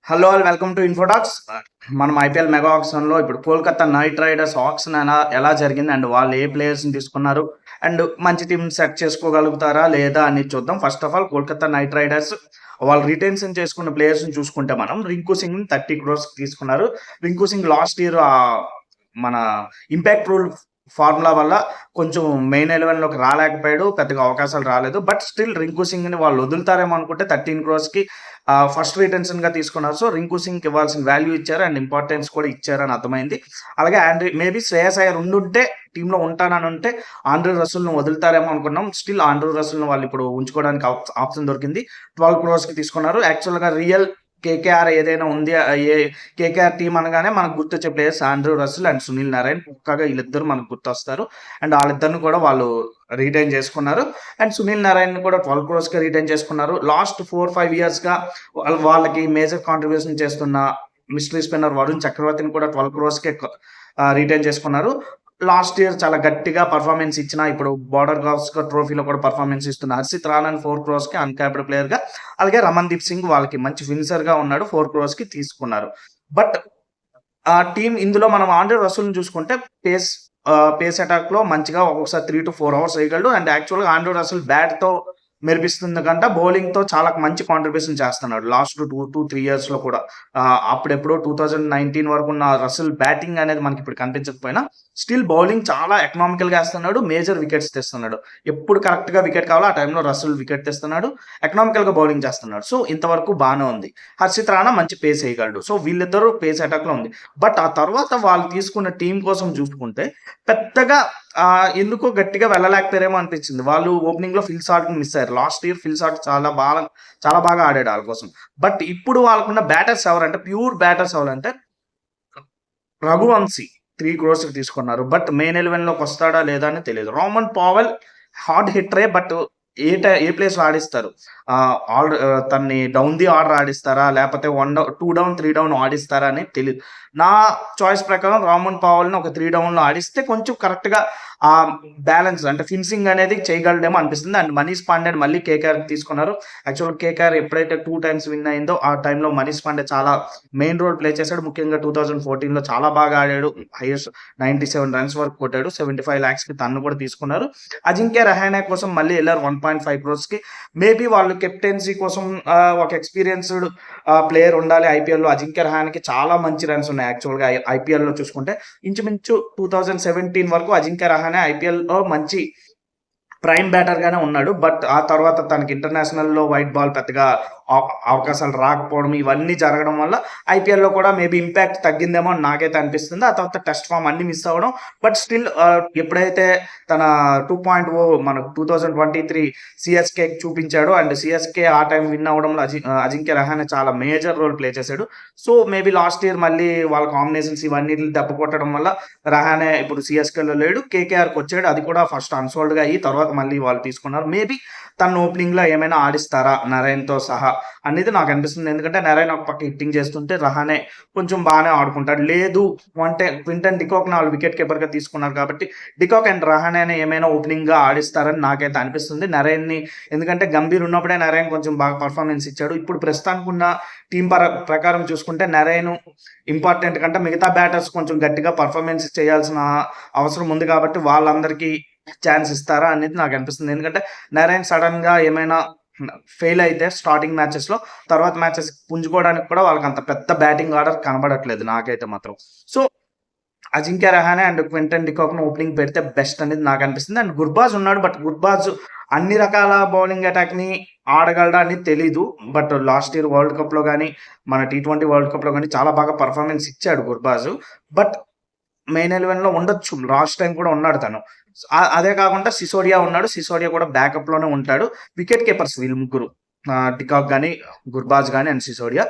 Hello all welcome to ఇన్ఫోటాక్స్. మనం IPL mega ఆప్షన్లో ఇప్పుడు కోల్కతా నైట్ రైడర్స్ ఆప్షన్ ఎలా జరిగింది అండ్ వాళ్ళు ఏ ప్లేయర్స్ని తీసుకున్నారు అండ్ మంచి టీం సెట్ చేసుకోగలుగుతారా లేదా అని చూద్దాం. First of all Kolkata night riders వాళ్ళు రిటెన్షన్ చేసుకున్న ప్లేయర్స్ని చూసుకుంటే మనం రింకు సింగ్ 30 crores తీసుకున్నారు. రింకు సింగ్ లాస్ట్ ఇయర్ మన ఇంపాక్ట్ రూల్ ఫార్ములా వల్ల కొంచెం మెయిన్ 11లోకి రాలేకపోయాడు, పెద్దగా అవకాశాలు రాలేదు. బట్ స్టిల్ రింకు సింగ్ని వాళ్ళు వదులుతారేమో అనుకుంటే 13 crores ఫస్ట్ రిటెన్షన్గా తీసుకున్నారు. సో రింకు సింగ్కి ఇవ్వాల్సిన వాల్యూ ఇచ్చారు అండ్ ఇంపార్టెన్స్ కూడా ఇచ్చారని అర్థమైంది. అలాగే మేబీ శ్రేయస్ అయ్యర్ ఉండుంటే టీంలో ఉంటానని ఉంటే ఆండ్రూ రసూల్ను వదులుతారేమో అనుకున్నాం. స్టిల్ ఆండ్రూ రసూల్ను వాళ్ళు ఇప్పుడు ఉంచుకోవడానికి ఆప్షన్ దొరికింది. 12 crores తీసుకున్నారు. యాక్చువల్గా రియల్ కేకేఆర్ ఏదైనా ఉంది, ఏ కేకేఆర్ టీం అనగానే మనకు గుర్తొచ్చే players Andre Russell and Sunil Narine. పక్కాగా వీళ్ళిద్దరు మనకు గుర్తొస్తారు అండ్ వాళ్ళిద్దరిని కూడా వాళ్ళు రిటైన్ చేసుకున్నారు. అండ్ సునీల్ నారాయణ్ కూడా 12 crores రిటైన్ చేసుకున్నారు. లాస్ట్ 4-5 yearsగా వాళ్ళకి మేజర్ కాంట్రిబ్యూషన్ చేస్తున్న మిస్టరీ స్పిన్నర్ వరుణ్ చక్రవర్తిని కూడా 12 crores రిటైన్ చేసుకున్నారు. లాస్ట్ ఇయర్ చాలా గట్టిగా పర్ఫార్మెన్స్ ఇచ్చిన ఇప్పుడు బార్డర్ గవాస్కర్ ట్రోఫీలో కూడా పర్ఫార్మెన్స్ ఇస్తున్న హర్షిత్ రాణాని 4 crores అన్క్యాప్డ్ ప్లేయర్గా, అలాగే రమన్దీప్ సింగ్ వాళ్ళకి మంచి ఫినిషర్గా ఉన్నాడు, 4 crores తీసుకున్నారు. బట్ ఆ టీం ఇందులో మనం ఆండ్రూ రసూల్ని చూసుకుంటే పేస్ అటాక్లో మంచిగా ఒక్కొక్కసారి 3 to 4 hours వేయగలడు. అండ్ యాక్చువల్గా ఆండ్రూ రసూల్ బ్యాట్తో మెరిపిస్తుంది కంటే బౌలింగ్తో చాలా మంచి కాంట్రిబ్యూషన్ చేస్తున్నాడు లాస్ట్ 2-3 yearsలో కూడా. అప్పుడెప్పుడో 2019 వరకు ఉన్న రసూల్ బ్యాటింగ్ అనేది మనకి ఇప్పుడు కనిపించకపోయినా స్టిల్ బౌలింగ్ చాలా ఎకనామికల్గా వేస్తున్నాడు, మేజర్ వికెట్స్ తెస్తున్నాడు. ఎప్పుడు కరెక్ట్గా వికెట్ కావాలో ఆ టైంలో రసూల్ వికెట్ తెస్తున్నాడు, ఎకనామికల్గా బౌలింగ్ చేస్తున్నాడు. సో ఇంతవరకు బాగానే ఉంది. హర్షిత్ రాణా మంచి పేస్ వేయగలడు. సో వీళ్ళిద్దరూ పేస్ అటాక్లో ఉంది. బట్ ఆ తర్వాత వాళ్ళు తీసుకున్న టీం కోసం చూసుకుంటే పెద్దగా ఎందుకో గట్టిగా వెళ్ళలేకపోయారేమో అనిపించింది. వాళ్ళు ఓపెనింగ్లో ఫిల్ సాల్ట్ని మిస్ అయ్యారు. లాస్ట్ ఇయర్ ఫిల్ సాల్ట్ చాలా బాగా ఆడాడు వాళ్ళ కోసం. బట్ ఇప్పుడు వాళ్ళకున్న బ్యాటర్స్ ఎవరంటే ప్యూర్ బ్యాటర్స్ ఎవరంటే రఘువంశీ 3 crores తీసుకున్నారు. బట్ మెయిన్ 11లోకి వస్తాడా లేదా అని తెలియదు. రామన్ పావెల్ హార్డ్ హిట్టరే, బట్ ఏ ప్లేస్లో ఆడిస్తారు? తన్ని డౌన్ ది ఆర్డర్ ఆడిస్తారా లేకపోతే 2 down 3 down ఆడిస్తారా అని తెలియదు. నా చాయిస్ ప్రకారం రామన్ పావల్ని ఒక 3 downలో ఆడిస్తే కొంచెం కరెక్ట్గా ఆ బ్యాలెన్స్ అంటే ఫినిషింగ్ అనేది చేయగలడేమో అనిపిస్తుంది. అండ్ మనీష్ పాండే మళ్ళీ కేకేఆర్ తీసుకున్నారు. యాక్చువల్గా కేకేఆర్ ఎప్పుడైతే 2 times విన్ అయిందో ఆ టైంలో మనీష్ పాండే చాలా మెయిన్ రోల్ ప్లే చేశాడు. ముఖ్యంగా 2014లో చాలా బాగా ఆడాడు. హైయెస్ట్ 97 runs వరకు కొట్టాడు. 75 lakhs తన్ను కూడా తీసుకున్నారు. అజింక్య రహానే కోసం మళ్ళీ వెళ్ళారు 1.5 crores. మేబీ వాళ్ళు కెప్టెన్సీ కోసం ఒక ఎక్స్పీరియన్స్డ్ ప్లేయర్ ఉండాలి ఐపీఎల్లో. అజింక్య రహానేకి చాలా మంచి రన్స్ ఉన్నాయి. యాక్చువల్గా ఐపీఎల్లో చూసుకుంటే ఇంచుమించు 2017 వరకు అజింక్య రహానే ఐపీఎల్లో మంచి ప్రైమ్ బ్యాటర్గానే ఉన్నాడు. బట్ ఆ తర్వాత తనకి ఇంటర్నేషనల్లో వైట్ బాల్ పెద్దగా అవకాశాలు రాకపోవడం ఇవన్నీ జరగడం వల్ల ఐపీఎల్లో కూడా మేబీ ఇంపాక్ట్ తగ్గిందేమో అని నాకైతే అనిపిస్తుంది. ఆ తర్వాత టెస్ట్ ఫామ్ అన్ని మిస్ అవ్వడం. బట్ స్టిల్ ఎప్పుడైతే తన 2.0 మనకు 2023 సిఎస్కే చూపించాడు అండ్ సిఎస్కే ఆ టైం విన్ అవ్వడంలో అజింక్య రహానే చాలా మేజర్ రోల్ ప్లే చేశాడు. సో మేబీ లాస్ట్ ఇయర్ మళ్ళీ వాళ్ళ కాంబినేషన్స్ ఇవన్నీ దెబ్బ కొట్టడం వల్ల రహానే ఇప్పుడు సిఎస్కేలో లేడు, కేకేఆర్కి వచ్చాడు. అది కూడా ఫస్ట్ అన్సోల్డ్గా అయ్యి తర్వాత మళ్ళీ వాళ్ళు తీసుకున్నారు. మేబీ తన ఓపెనింగ్లో ఏమైనా ఆడిస్తారా నరైన్తో సహా అనేది నాకు అనిపిస్తుంది. ఎందుకంటే నరైన్ ఒక పక్క హిట్టింగ్ చేస్తుంటే రహానే కొంచెం బాగానే ఆడుకుంటాడు. లేదు అంటే క్వింటన్ డికాక్ని వాళ్ళు వికెట్ కీపర్గా తీసుకున్నారు కాబట్టి డికాక్ అండ్ రహానే ఏమైనా ఓపెనింగ్గా ఆడిస్తారని నాకైతే అనిపిస్తుంది నరైన్ని. ఎందుకంటే గంభీర్ ఉన్నప్పుడే నరైన్ కొంచెం బాగా పర్ఫార్మెన్స్ ఇచ్చాడు. ఇప్పుడు ప్రస్తుతానికి ఉన్న టీం ప్రకారం చూసుకుంటే నరైన్ ఇంపార్టెంట్ కంటే మిగతా బ్యాటర్స్ కొంచెం గట్టిగా పర్ఫార్మెన్స్ చేయాల్సిన అవసరం ఉంది కాబట్టి వాళ్ళందరికీ ఛాన్స్ ఇస్తారా అనేది నాకు అనిపిస్తుంది. ఎందుకంటే నరైన్ సడన్గా ఏమైనా ఫెయిల్ అయితే స్టార్టింగ్ మ్యాచెస్లో తర్వాత మ్యాచెస్ పుంజుకోవడానికి కూడా వాళ్ళకి అంత పెద్ద బ్యాటింగ్ ఆర్డర్ కనబడట్లేదు నాకైతే మాత్రం. So Ajinkya Rahane and Quinton డికాక్ను ఓపెనింగ్ పెడితే బెస్ట్ అనేది నాకు అనిపిస్తుంది. అండ్ గుర్బాజ్ ఉన్నాడు, బట్ గుర్బాజ్ అన్ని రకాల బౌలింగ్ అటాక్ని ఆడగలడా అని తెలీదు. బట్ లాస్ట్ ఇయర్ వరల్డ్ కప్లో కానీ మన T20 వరల్డ్ కప్లో కానీ చాలా బాగా పర్ఫార్మెన్స్ ఇచ్చాడు గుర్బాజ్. బట్ మెయిన్ 11లో ఉండొచ్చు, లాస్ట్ టైం కూడా ఉన్నాడు తను. అదే కాకుండా సిసోడియా ఉన్నాడు, సిసోడియా కూడా బ్యాకప్లోనే ఉంటాడు. వికెట్ కీపర్స్ వీళ్ళు ముగ్గురు, డికాక్ కానీ గుర్బాజ్ కానీ అండ్ సిసోడియా.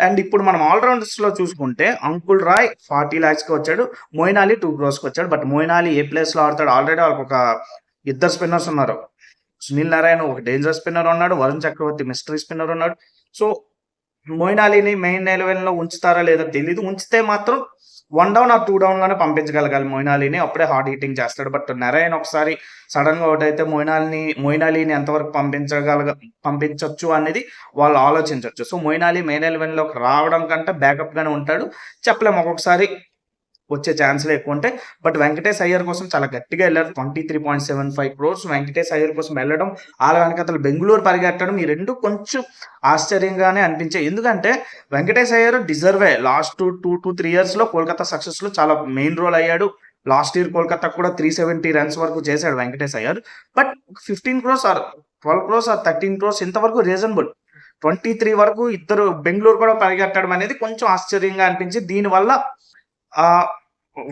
అండ్ ఇప్పుడు మనం ఆల్రౌండర్స్లో చూసుకుంటే అంకుల్ రాయ్ 40 lakhs వచ్చాడు, మొయిన్ అలీ 2 crores వచ్చాడు. బట్ మొయిన్ అలీ ఏ ప్లేస్లో ఆడతాడు? ఆల్రెడీ వాళ్ళకి ఒక ఇద్దరు స్పిన్నర్స్ ఉన్నారు. సునీల్ నారాయణ ఒక డేంజర్ స్పిన్నర్ ఉన్నాడు, వరుణ్ చక్రవర్తి మిస్టరీ స్పిన్నర్ ఉన్నాడు. సో మొయిన్ అలీని మెయిన్ 11లో ఉంచుతారా లేదా తెలీదు. ఉంచితే మాత్రం 1 డౌన్ ఆర్ 2 డౌన్‌లోనే పంపించగలగాలి మొయిన్ అలీని. అప్పుడే హార్డ్ హిట్టింగ్ చేస్తాడు. బట్ నరైన్ ఒకసారి సడెన్‌గా ఔట్ అయితే మొయిన్ అలీని ఎంతవరకు పంపించొచ్చు అనేది వాళ్ళు ఆలోచించొచ్చు. సో, మొయిన్ అలీ మెయిన్ 11లోకి రావడం కంటే బ్యాకప్‌గానే ఉంటాడు. చెప్పలేము, ఒక్కొక్కసారి వచ్చే ఛాన్స్‌లే ఎక్కువుంటాయి. బట్ వెంకటేష్ అయ్యర్ కోసం చాలా గట్టిగా ఎళ్లారు. 23.75 క్రోర్స్ వెంకటేష్ అయ్యర్ కోసం వెళ్ళడం, ఆళ్ళ వెనకాతల బెంగుళూరు పరిగెట్టడం, ఈ 2 కొంచెం ఆశ్చర్యంగానే అనిపించాయి. ఎందుకంటే వెంకటేష్ అయ్యర్ డిజర్వే. లాస్ట్ 2-3 ఇయర్స్‌లో కోల్కతా సక్సెస్‌లో చాలా మెయిన్ రోల్ అయ్యాడు. లాస్ట్ ఇయర్ కోల్కతాకు కూడా 370 రన్స్ వరకు చేశాడు Venkatesh Iyer. But 15 crores or 12 crores or 13 crores ఇంతవరకు రీజనబుల్. 23 వరకు ఇద్దరు బెంగుళూరు కూడా పరిగెట్టడం అనేది కొంచెం ఆశ్చర్యంగా అనిపించింది. దీనివల్ల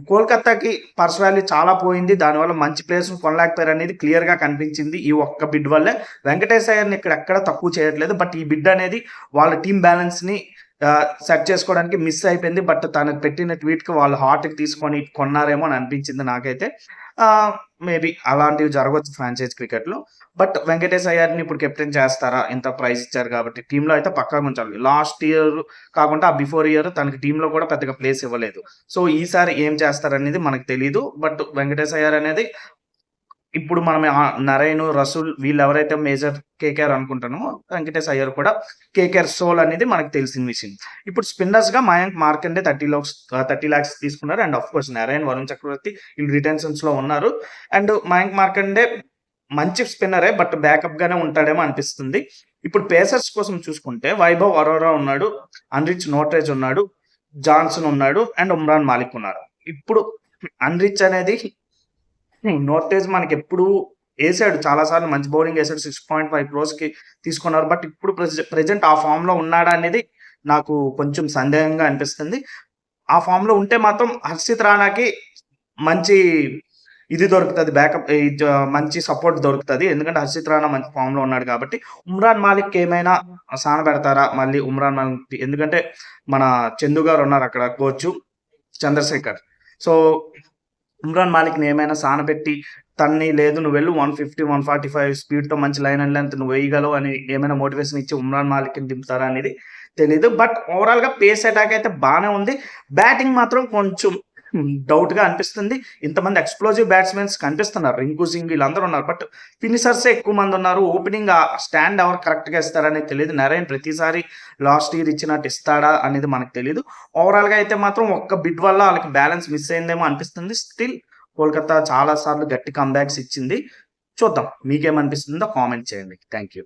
కోల్కతాకి పర్స్ వాల్యూ చాలా పోయింది. దానివల్ల మంచి ప్లేయర్స్‌ని కొనలేకపోయారు అనేది క్లియర్‌గా కనిపించింది ఈ ఒక్క బిడ్ వల్లే. వెంకటేష్ అయ్యర్‌ని ఇక్కడ ఎక్కడ తక్కువ చేయట్లేదు. బట్ ఈ బిడ్ అనేది వాళ్ళ టీమ్ బ్యాలెన్స్‌ని సెట్ చేసుకోవడానికి మిస్ అయిపోయింది. బట్ తనకు పెట్టిన ట్వీట్‌కి వాళ్ళు హార్ట్‌కి తీసుకొని కొన్నారేమో అని అనిపించింది నాకైతే. మేబీ అలాంటివి జరగొచ్చు ఫ్రాంచైజ్ క్రికెట్‌లో. బట్ వెంకటేష్ అయ్యర్‌ని ఇప్పుడు కెప్టెన్ చేస్తారా? ఇంత ప్రైజ్ ఇచ్చారు కాబట్టి టీమ్‌లో అయితే పక్కాగా ఉంచాలి. లాస్ట్ ఇయర్ కాకుండా బిఫోర్ ఇయర్ తనకి టీమ్‌లో కూడా పెద్దగా ప్లేస్ ఇవ్వలేదు. సో, ఈసారి ఏం చేస్తారనేది మనకు తెలీదు. బట్ వెంకటేష్ అయ్యర్ అనేది ఇప్పుడు మనం నరైన్, రసూల్ వీళ్ళెవరైతే మేజర్ కేకేఆర్ అనుకుంటామో, వెంకటేష్ అయ్యర్ కూడా కేకేఆర్ సోల్ అనేది మనకు తెలిసిన విషయం. ఇప్పుడు స్పిన్నర్స్‌గా మయాంక్ మార్కండే 30 లాక్స్ తీసుకున్నారు. And of course Narine, Varun Chakravarthy వీళ్ళు రిటెన్షన్స్‌లో ఉన్నారు. అండ్ మయాంక్ మార్కండే మంచి స్పిన్నరే. బట్ బ్యాకప్ గానే ఉంటాడేమో అనిపిస్తుంది. ఇప్పుడు పేసర్స్ కోసం చూసుకుంటే వైభవ్ అరోరా ఉన్నాడు, అన్రిచ్ నోట్రేజ్ ఉన్నాడు, జాన్సన్ ఉన్నాడు అండ్ ఉమ్రాన్ మాలిక్ ఉన్నారు. ఇప్పుడు అన్రిచ్ అనేది నోట్రేజ్ మనకి ఎప్పుడు వేసాడు, చాలా సార్లు మంచి బౌలింగ్ వేసాడు. 6.5 క్రోర్స్‌కి తీసుకున్నారు. బట్ ఇప్పుడు ప్రెజెంట్ ఆ ఫామ్ లో ఉన్నాడా అనేది నాకు కొంచెం సందేహంగా అనిపిస్తుంది. ఆ ఫామ్ లో ఉంటే మాత్రం హర్షిత్ రాణాకి మంచి ఇది దొరుకుతది, బ్యాకప్ మంచి సపోర్ట్ దొరుకుతది. ఎందుకంటే హర్షిత్ రాణా మంచి ఫామ్ లో ఉన్నాడు కాబట్టి. ఉమ్రాన్ మాలిక్ ఏమైనా సానబెడతారా మళ్ళీ ఉమ్రాన్ మాలిక్? ఎందుకంటే మన చందు గారు ఉన్నారు అక్కడ కోచ్ చంద్రశేఖర్. సో, ఉమ్రాన్ మాలిక్‌ని ఏమైనా సానబెట్టి తన్ని లేదు నువ్వు వెళ్ళు 150, 145 స్పీడ్‌తో మంచి లైన్ అండ్ లెంత్ నువ్వు వేయగలవు అని ఏమైనా మోటివేషన్ ఇచ్చి ఉమ్రాన్ మాలిక్‌ని దింపుతారా అనేది తెలీదు. బట్ ఓవరాల్‌గా పేస్ అటాక్ అయితే బానే ఉంది. బ్యాటింగ్ మాత్రం కొంచెం డౌట్‌గా అనిపిస్తుంది. ఇంతమంది ఎక్స్‌ప్లోజివ్ బ్యాట్స్‌మెన్స్ కనిపిస్తున్నారు. రింకు సింగ్ వీళ్ళందరూ ఉన్నారు. బట్ ఫినిషర్సే ఎక్కువ మంది ఉన్నారు. ఓపెనింగ్ స్టాండ్ ఎవరు కరెక్ట్‌గా ఇస్తారనేది తెలీదు. నరైన్ ప్రతిసారి లాస్ట్ ఇయర్ ఇచ్చినట్టు ఇస్తాడా అనేది మనకు తెలీదు. ఓవరాల్‌గా అయితే మాత్రం ఒక్క బిడ్ వల్ల వాళ్ళకి బ్యాలెన్స్ మిస్ అయిందేమో అనిపిస్తుంది. స్టిల్ కోల్కతా చాలా సార్లు గట్టి కమ్‌బ్యాక్స్ ఇచ్చింది. చూద్దాం. మీకేమనిపిస్తుందో కామెంట్ చేయండి. Thank you.